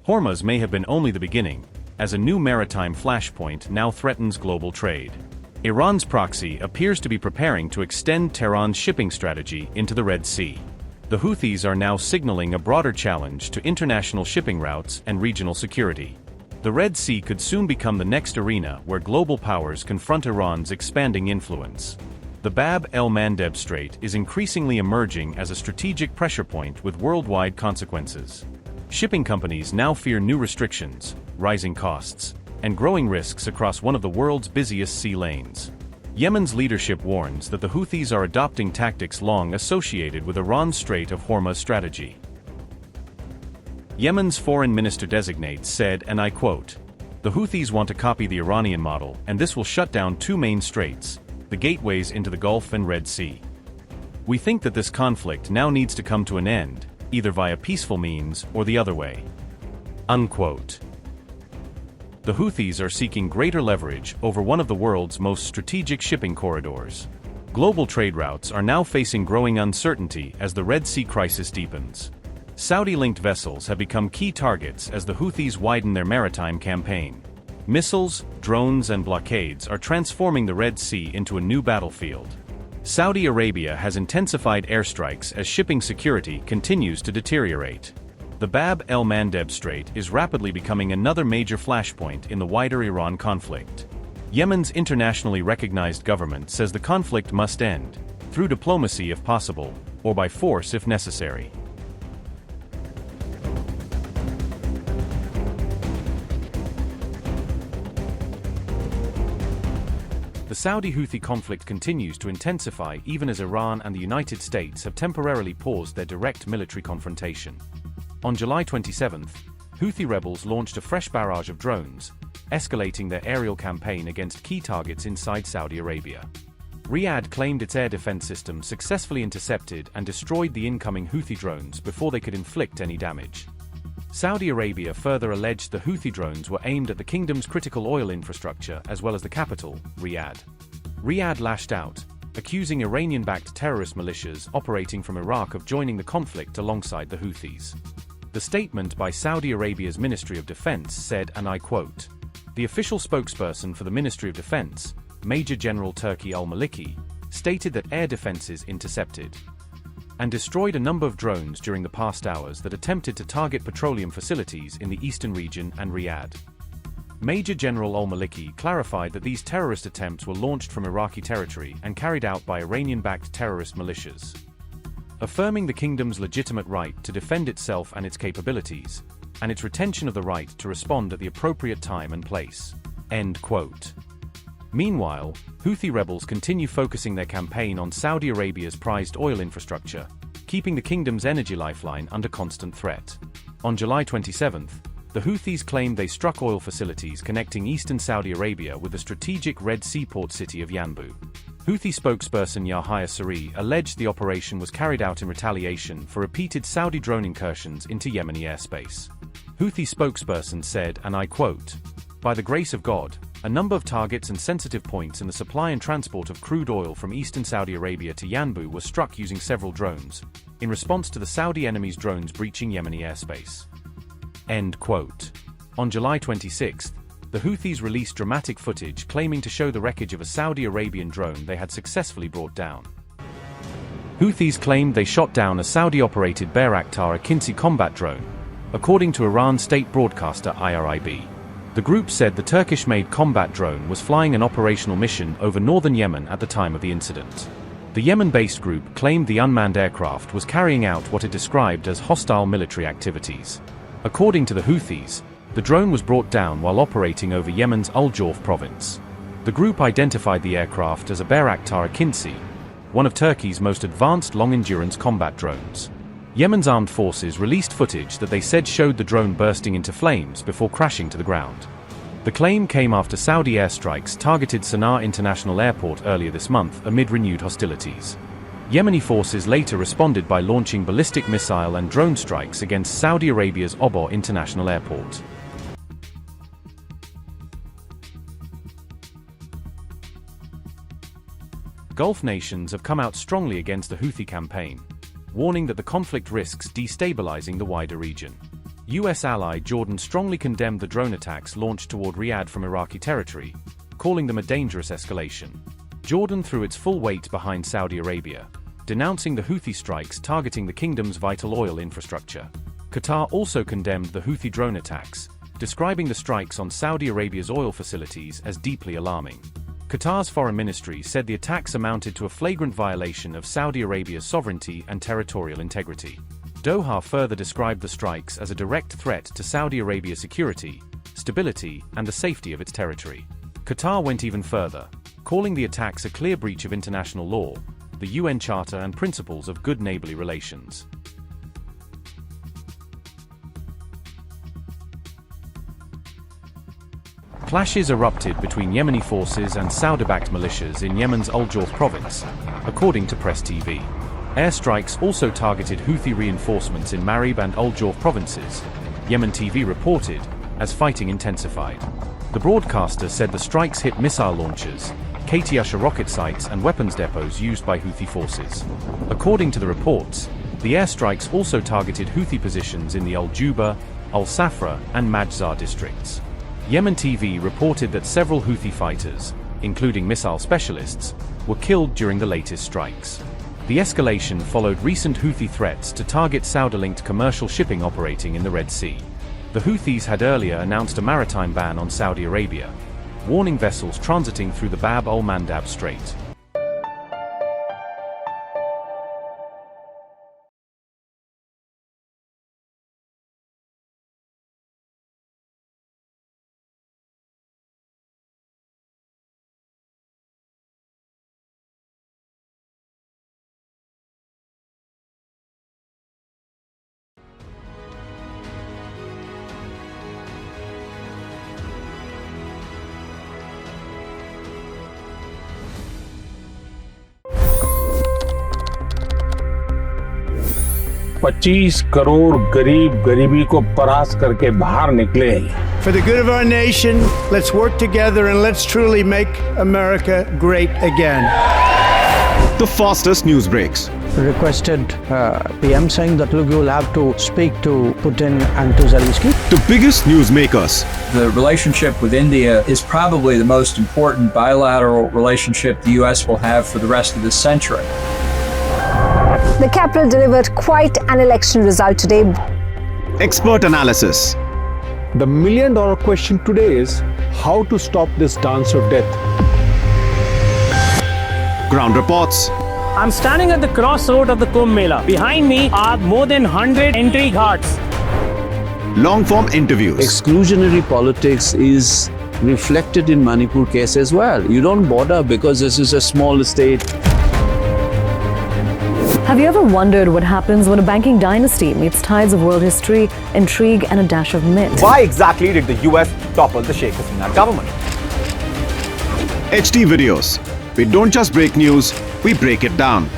Hormuz may have been only the beginning, as a new maritime flashpoint now threatens global trade. Iran's proxy appears to be preparing to extend Tehran's shipping strategy into the Red Sea. The Houthis are now signaling a broader challenge to international shipping routes and regional security. The Red Sea could soon become the next arena where global powers confront Iran's expanding influence. The Bab El Mandeb Strait is increasingly emerging as a strategic pressure point with worldwide consequences. Shipping companies now fear new restrictions, rising costs, and growing risks across one of the world's busiest sea lanes. Yemen's leadership warns that the Houthis are adopting tactics long associated with Iran's Strait of Hormuz strategy. Yemen's foreign minister-designate said, and I quote, "The Houthis want to copy the Iranian model, and this will shut down two main straits, the gateways into the Gulf and Red Sea. We think that this conflict now needs to come to an end, either via peaceful means or the other way." Unquote. The Houthis are seeking greater leverage over one of the world's most strategic shipping corridors. Global trade routes are now facing growing uncertainty as the Red Sea crisis deepens. Saudi-linked vessels have become key targets as the Houthis widen their maritime campaign. Missiles, drones, and blockades are transforming the Red Sea into a new battlefield. Saudi Arabia has intensified airstrikes as shipping security continues to deteriorate. The Bab El Mandeb Strait is rapidly becoming another major flashpoint in the wider Iran conflict. Yemen's internationally recognized government says the conflict must end, through diplomacy if possible, or by force if necessary. The Saudi-Houthi conflict continues to intensify even as Iran and the United States have temporarily paused their direct military confrontation. On July 27, Houthi rebels launched a fresh barrage of drones, escalating their aerial campaign against key targets inside Saudi Arabia. Riyadh claimed its air defense system successfully intercepted and destroyed the incoming Houthi drones before they could inflict any damage. Saudi Arabia further alleged the Houthi drones were aimed at the kingdom's critical oil infrastructure as well as the capital, Riyadh. Riyadh lashed out, accusing Iranian-backed terrorist militias operating from Iraq of joining the conflict alongside the Houthis. The statement by Saudi Arabia's Ministry of Defense said, and I quote, "The official spokesperson for the Ministry of Defense, Major General Turki al-Maliki, stated that air defenses intercepted and destroyed a number of drones during the past hours that attempted to target petroleum facilities in the eastern region and Riyadh." Major General al-Maliki clarified that these terrorist attempts were launched from Iraqi territory and carried out by Iranian-backed terrorist militias, affirming the kingdom's legitimate right to defend itself and its capabilities, and its retention of the right to respond at the appropriate time and place. End quote. Meanwhile, Houthi rebels continue focusing their campaign on Saudi Arabia's prized oil infrastructure, keeping the kingdom's energy lifeline under constant threat. On July 27, the Houthis claimed they struck oil facilities connecting eastern Saudi Arabia with the strategic Red Sea port city of Yanbu. Houthi spokesperson Yahya Saree alleged the operation was carried out in retaliation for repeated Saudi drone incursions into Yemeni airspace. Houthi spokesperson said, and I quote, "By the grace of God, a number of targets and sensitive points in the supply and transport of crude oil from eastern Saudi Arabia to Yanbu were struck using several drones, in response to the Saudi enemy's drones breaching Yemeni airspace." End quote. On July 26, the Houthis released dramatic footage claiming to show the wreckage of a Saudi Arabian drone they had successfully brought down. Houthis claimed they shot down a Saudi-operated Bayraktar Akinci combat drone, according to Iran state broadcaster IRIB. The group said the Turkish-made combat drone was flying an operational mission over northern Yemen at the time of the incident. The Yemen-based group claimed the unmanned aircraft was carrying out what it described as hostile military activities. According to the Houthis, the drone was brought down while operating over Yemen's Al-Jawf province. The group identified the aircraft as a Bayraktar Akinci, one of Turkey's most advanced long-endurance combat drones. Yemen's armed forces released footage that they said showed the drone bursting into flames before crashing to the ground. The claim came after Saudi airstrikes targeted Sana'a International Airport earlier this month amid renewed hostilities. Yemeni forces later responded by launching ballistic missile and drone strikes against Saudi Arabia's Oboh International Airport. Gulf nations have come out strongly against the Houthi campaign, warning that the conflict risks destabilizing the wider region. US ally Jordan strongly condemned the drone attacks launched toward Riyadh from Iraqi territory, calling them a dangerous escalation. Jordan threw its full weight behind Saudi Arabia, denouncing the Houthi strikes targeting the kingdom's vital oil infrastructure. Qatar also condemned the Houthi drone attacks, describing the strikes on Saudi Arabia's oil facilities as deeply alarming. Qatar's foreign ministry said the attacks amounted to a flagrant violation of Saudi Arabia's sovereignty and territorial integrity. Doha further described the strikes as a direct threat to Saudi Arabia's security, stability, and the safety of its territory. Qatar went even further, calling the attacks a clear breach of international law, the UN Charter and principles of good neighborly relations. Clashes erupted between Yemeni forces and Saudi-backed militias in Yemen's Al Jawf province, according to Press TV. Airstrikes also targeted Houthi reinforcements in Marib and Al Jawf provinces, Yemen TV reported, as fighting intensified. The broadcaster said the strikes hit missile launchers, Katyusha rocket sites and weapons depots used by Houthi forces. According to the reports, the airstrikes also targeted Houthi positions in the Al Juba, Al Safra and Majzar districts. Yemen TV reported that several Houthi fighters, including missile specialists, were killed during the latest strikes. The escalation followed recent Houthi threats to target Saudi-linked commercial shipping operating in the Red Sea. The Houthis had earlier announced a maritime ban on Saudi Arabia, warning vessels transiting through the Bab El Mandeb Strait. $25 crore गरीब गरीबी को परास्त करके बाहर निकले। For the good of our nation, let's work together and let's truly make America great again. The fastest news breaks. Requested PM saying that look, you will have to speak to Putin and to Zelensky. The biggest newsmakers. The relationship with India is probably the most important bilateral relationship the U.S. will have for the rest of this century. The capital delivered quite an election result today. Expert analysis. The million-dollar question today is how to stop this dance of death. Ground reports. I'm standing at the crossroad of the Kumbh Mela. Behind me are more than 100 entry ghats. Long-form interviews. Exclusionary politics is reflected in Manipur case as well. You don't bother because this is a small state. Have you ever wondered what happens when a banking dynasty meets tides of world history, intrigue, and a dash of myth? Why exactly did the US topple the Sheikh Hasina government? HD videos. We don't just break news, we break it down.